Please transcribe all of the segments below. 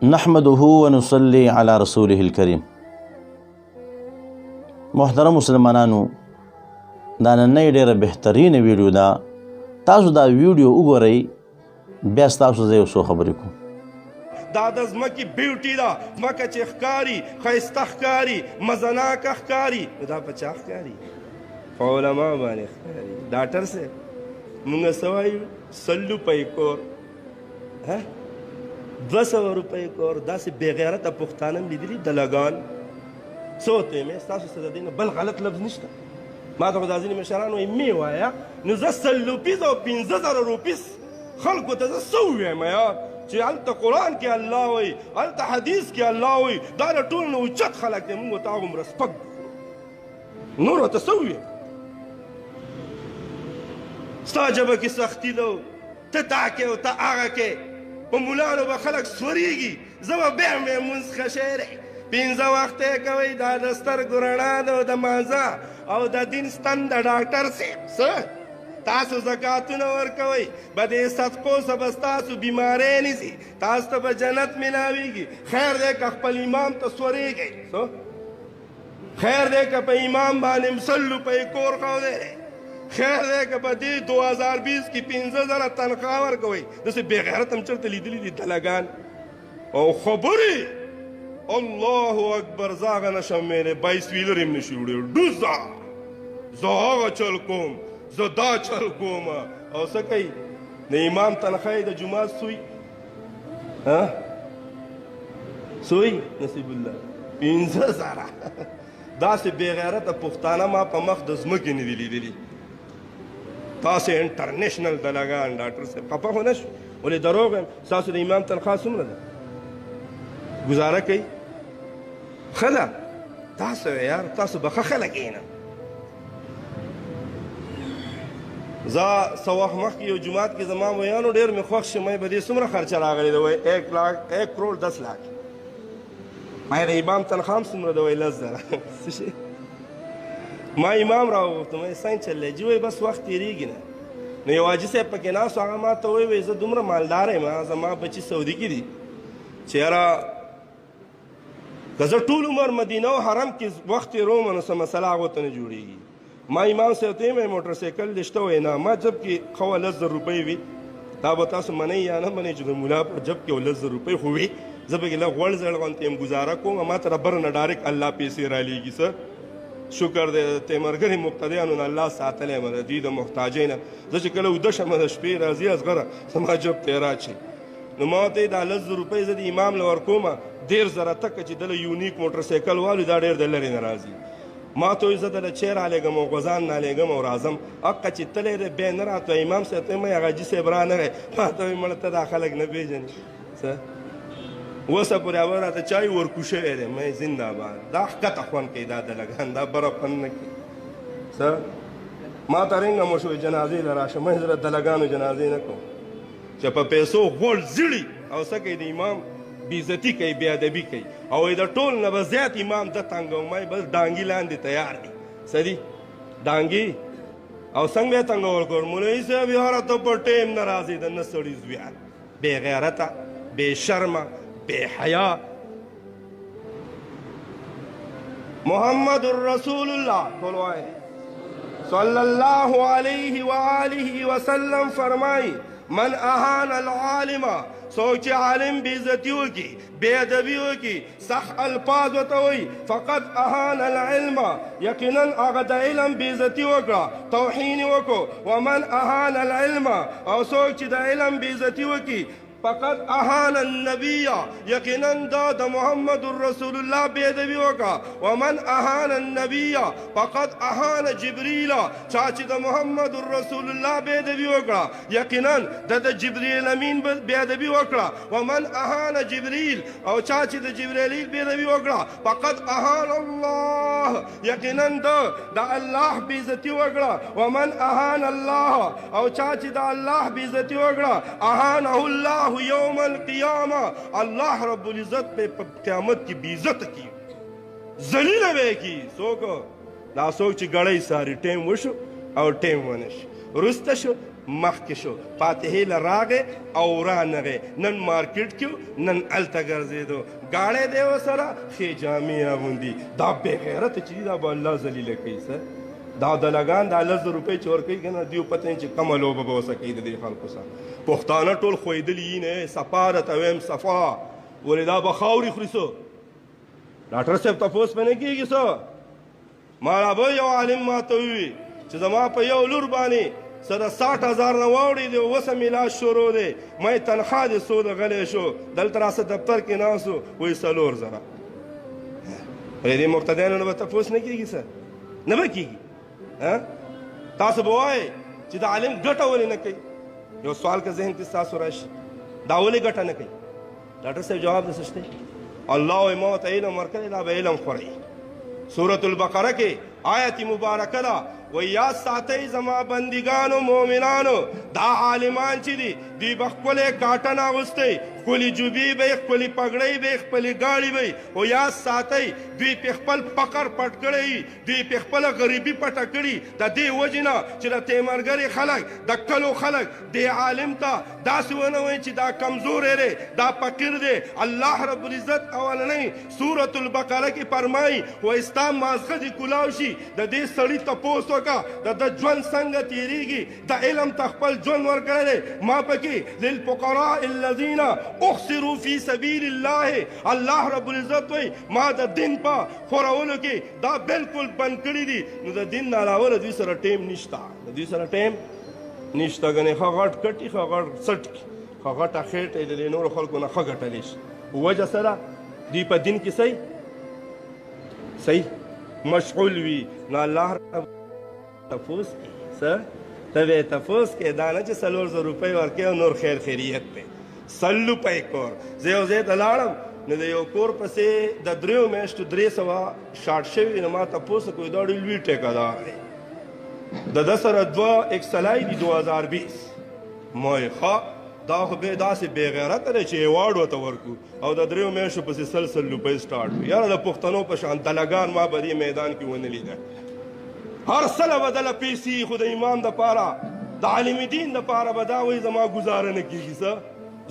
نحمده ونصلي علی رسوله الکریم. محترم مسلمانانو، دا نننۍ ډېره بهترینه ویډیو ده. تاسو دا ویډیو وګورئ، بیا ستاسو زه یو څو خبرې کوم. دا د ځمکې بیوټي ده، ځمکه چې ښکاري، ښایسته ښکاري، مزناکه ښکاري، دا په چا ښکاري؟ په علما باندې ښکاري. ډاکټر صاحب موږ څه وایو؟ 100 روپۍ کور، 200 روپۍ کور. داسې بېغیرته پښتانه م لیدلي دلګان. څه ورته وایم؟ ستاسو څه د دې نه بل غلط لفظ نشته. ما ته خو دا ځینې مشران وایي مې وایه، نو زه 100 روپیز او 15,000 روپیز خلکو ته زه څه ووایم یار؟ چې هلته قرآن کې الله وایي، هلته حدیث کې الله وایي، دا له ټولو نه اوچت خلک دی، موږ ورته هغومره سپک نور ورته څه ووایم؟ ستا ژبه کې سختي ده، ته دا کې او ته هغه کې، په مولانو به خلک سورېږي. زه به بیا مې مونځ ښه دی، 5 وخته یې کوئ، دا د سترګو رڼا ده او د مازه او د دین ستن د ډاکټر صاحب. څه تاسو زکاتونه ورکوئ، به دې صدقو څه به ستاسو بیماری نیسي، تاسو ته به جنت میلاویږي. خیر دی که خپل امام ته سورېږئ، خیر دی که په امام باندې 100 روپۍ کور ښودی دی، خیر دی که په دې 2020 کې 15,000 تنخواه ورکوئ. داسې بېغیرت هم چېرته لیدلي دي دلګان او خبرې. الله اکبر، زه هغه نشم ویلی، 22 ویلر هم نشي وړی. ډوزه زه هغه چل کوم، زه دا چل کوم. او څه کوي؟ د امام تنخواه یې د جومات سوی سوی نصیب الله 15,000. داسې بېغیرته پښتانه ما په مخ د ځمکې نه دي لیدلي. تاسې انټرنیشنل دلګان. ډاکټر صاحب خفه خو نه شو، ولې دروغ یم؟ ستاسو د امام تنخواه څومره ده؟ ګزاره کوي؟ ښه ده. تاسو یار تاسو به ښه خلک یې نه. زه څه وخت مخکې یو جومات کې زما ویانو ډېر مې خوښ شو. مې به دې څومره خرچه راغلې ده؟ وایي 1 کروڑ 10 لاک. ما د امام تنخواه هم څومره ده؟ وایي 10,000. څه شي؟ ما امام راوغوښتم، وایي څنګه چل دی؟ جي وایي بس وخت تېرېږي نه. نو یو حاجي صاحب پکې ناست و، هغه ما ته وایي زه دومره مالدار یم، زما بچي سعودي کې دي، چې یاره که زه ټول عمر مدینه او حرم کې وخت تېروم نو څه مسله هغو ته نه جوړېږي. ما امام صاحب ته ویم موټر سایکل دې شته؟ وایي نه. ما جب کې ښه 10,000 روپۍ وي، دا به تاسو منئ یا نه منئ چې د ملا په جب کې 10,000 روپۍ خو وي، زه پکې لږ غوړ زړ غوندې یم، ګزاره کوم. ما ته ربر نه ډایرکټ الله پیسې رالیږي. څه شکر دی تیمرګرې مقتدیانو نه الله ساتلی یم، د دوی د محتاجۍ نه. زه چې کله ویده شم د شپې راځي ازغره زما جب ته یې راچي. نو ما ورته دا 10,000 روپۍ زه د امام له ورکوم، 1,000 تکه چې دله یونیک موټر سایکل والو دا ډېر د لرې نه راځي. ما ته وایي زه دله چای رالېږم او غوزان رالېږم او راځم. حقه چې تلی دی بیا نه راته امام صاحب ته وایم هغه حاجي صاحب رانغی. ما ته وایي مړه ته دا خلک نه پېژنې. څه اوسه پورې هغه راته چای ورکو شوی دی. مې زندهباد. دا ښکته خوند کوي دا دلګان، دا بره خوند نه کوي. څه ما ته رنګه مو شوی جنازې له راشه، مې زه د دلګانو جنازې نه کوم چې په پیسو غوړ زیړي او څه کوي د امام بېعزتي کوي، بې ادبي کوي. او د ټول نه به زیات امام ده تنګوم، بس ډانګي لاندې تیار دي. څه دي ډانګي؟ او څنګه به یې تنګول کړ؟ مولوي صاحب یاره ته په ټیم نه راځې، د نه سړي زویان، بې غیرته، بې شرمه، بې حیا. محمد رسول الله ټول وایي صلی الله علیه و آله وسلم فرمایي من اهان العالم، څوک چې عالم بېعزتي وکړي، بې ادبي وکړي، صح الفاظ ورته وایي، فقط اهان العلم، یقینا هغه د علم بېعزتي وکړه، توهین یې وکړو. ومن اهان العلم، او څوک چې د علم بېعزتي وکړي، فقط اهان النبی، یقینا دا د محمد رسول الله بې ادبي وکړه. ومن اهان النبی فقط اهان جبریل، چا چې د محمد رسول الله بې ادبي وکړه، یقینا د جبریل امین بې ادبي وکړه. ومن اهان جبریل، او چا چې د جبریل بې ادبي وکړه، فقط اهان الله، یقینا د الله بې عزتي وکړه. ومن اهان الله، او چا چې د الله بې عزتي وکړه، اهانه الله یوم القیامه، الله رب العزت په قیامت کې بې عزته کی، ذلیله به کی. څوک؟ دا څوک چې ګړۍ ساري ټیم وشو او ټیم ونه شي، وروسته شو مخکې شو فاتحې له راغې او رانغې نن مارکیټ کې نن هلته ګرځېدو ګاړی دی ورسره ښې جامې اغوندي دا بې غیرته چې دي دا به الله ذلیله کوي سر دا دلګان دا 10,000 روپۍ چې ورکوي که نه دیو پته چې کومه لوبه به ورسه کوي د دې خلکو سره پښتانه ټول ښویېدلي یي نه صفا درته ویم صفا ولې دا به خاورې خوري څه ډاکټر صاحب تپوس پې نه کېږي څه ما را به یو عالم ما ته ووي چې زما په یو لور باندې څه د 60,000 نه واوړي دی اوس هم علاج شروع دی ما یې تنخوا دې څو د غلی شو دلته راسه دفتر کې ناست و وایي 4,000 په دې مقتدیانو نه به تپوس نه کېږي څه نه به کېږي تاسو به وایئ چې د عالم ګټه ولې نه کوي یو سوال که ذهن کې ستاسو راشي دا ولې ګټه نه کوي ډاکټر صاحب جواب د څه شته الله وایي ما ورته علم ورکړی دا به علم خورئ سورة البقره کې آیت مبارکه ده و یاد ساتئ زما بندگانو مؤمنانو دا عالمان چې دي دوی به ښکلی کاټن اغوستی ښکلي جوبې به یې ښکلي پګړۍ به یې ښکلي ګاړې به یې و یاد ساتئ دوی پې خپل فقر پټ کړی دوی پې خپله غریبي پټه کړي د دې وجې نه چې د تیمرګرې خلک د کلو خلک دې عالم ته داسې ونه وایي چې دا کمزوری دی دا فقیر دی الله رب العزت اولنۍ سورة البقره کې فرمایي و ستا مازغه دې کلاو شي د دې سړي تپوس وکړه د ده ژوند څنګه تېرېږي د علم ته خپل ژوند ورکړی دی ما پکې للفقراء الذین احصروا فی سبیل الله الله رب العزت وایي ما د دین په خورولو کې دا بالکل بند کړي دي نو د دین نه علاوه دوی سره ټیم نشته د دوی سره ټیم نشته ګنې ښه غټ کټي ښه غټ څټ کي ښه غټه خېټه یې د دې نورو خلکو نه ښه ګټلی شي وجه سره دوی په دین کې صحیح مشغول وي نو الله تپوس کوي څه ته به یې تپوس کوې دا نه چې 4,000 روپۍ ورکوې او نور خیر خیریت دی 100 روپۍ کور زه یو ځای ته لاړم نو د یو کور پسې د 3 میاشتو 300 شاټ شوي نو ما تپوس کوي دا ډېر لوی ټیکهدار دی د ده سره 2 اکسلای دي 2020 ما یې ښه دا خو بیا داسې بې غیرته دی چې ایوارډ ورته ورکړو او د 3 میاشتو پسې 100 روپۍ سټارټ وي یاره د پښتنو په شان دلګان ما به دې میدان کې ونه لیده هر سله به دله پیسې خو د امام دپاره د عالم دین دپاره به دا وایي زما ګزاره نه کېږي څه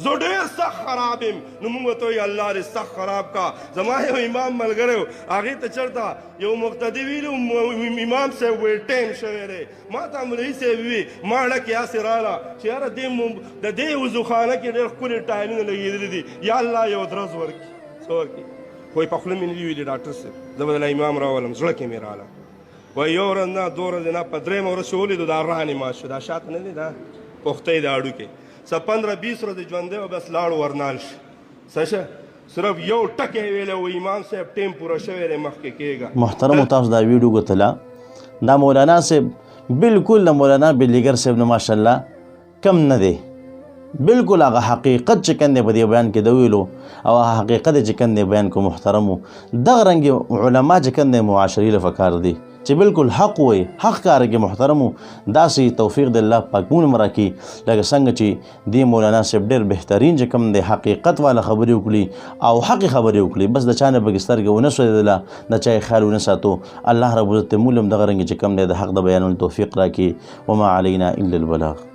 زه ډېر سخت خراب یم نو موږ ورته وایي الله دې سخت خراب کا زما یو امام ملګری و هغې ته چېرته یو مقتدي ویلي امام صاحب وایي ټایم شوی دی ما ته مولوي صاحب وي ما ډکې هسې راله چې یاره د دې وضوخانه کې ډېر ښکلي ټایلونه لګېدلي دي یا الله یو درز ورکړي څه ورکړي خو یې په خوله مې نه دي ویلي ډاکټر صاحب زه به دله امام راولم زړه کې مې راله وایي یو ورځ نه 2 ورځې نه په 3مه ورځ چې ولیدو دا رانې مات شو دا شاته نه دی دا پوښتی د هډوکې څه 15-20 ورځې ژوندی و بس لاړو ورنال شي څه شه صرف یو ټکی ویلی و امام صاحب ټیم پوره شوی دی مخکې کېږه محترم تاسو دا ویډیو کتله دا مولانا صاحب بالکل د مولانا بلیګر صاحب نه ماشاءالله کم نه دی بالکل هغه حقیقت چې کوم دی په دې بیان کې د ویلو او هغه حقیقت چې کوم دی بیان کو محترمو دغه رنګې علما چې کوم دی معاشري له فکار دي چې بالکل حق وي حق کار کې محترمو داسې توفیق د الله پاک مون مرکي لکه څنګه چې دی مولانا صاحب ډېر بهترین چې کوم دی حقیقت والا خبرې وکړي او حق خبرې وکړي بس د چا نه پکې سترګې ونه سوځېدله د چا یې خیال ونه ساتو الله رب عزت مولم دغه رنګې چې کوم دی د حق د بیانولو توفیق راکړي وما علینا الا البلاغ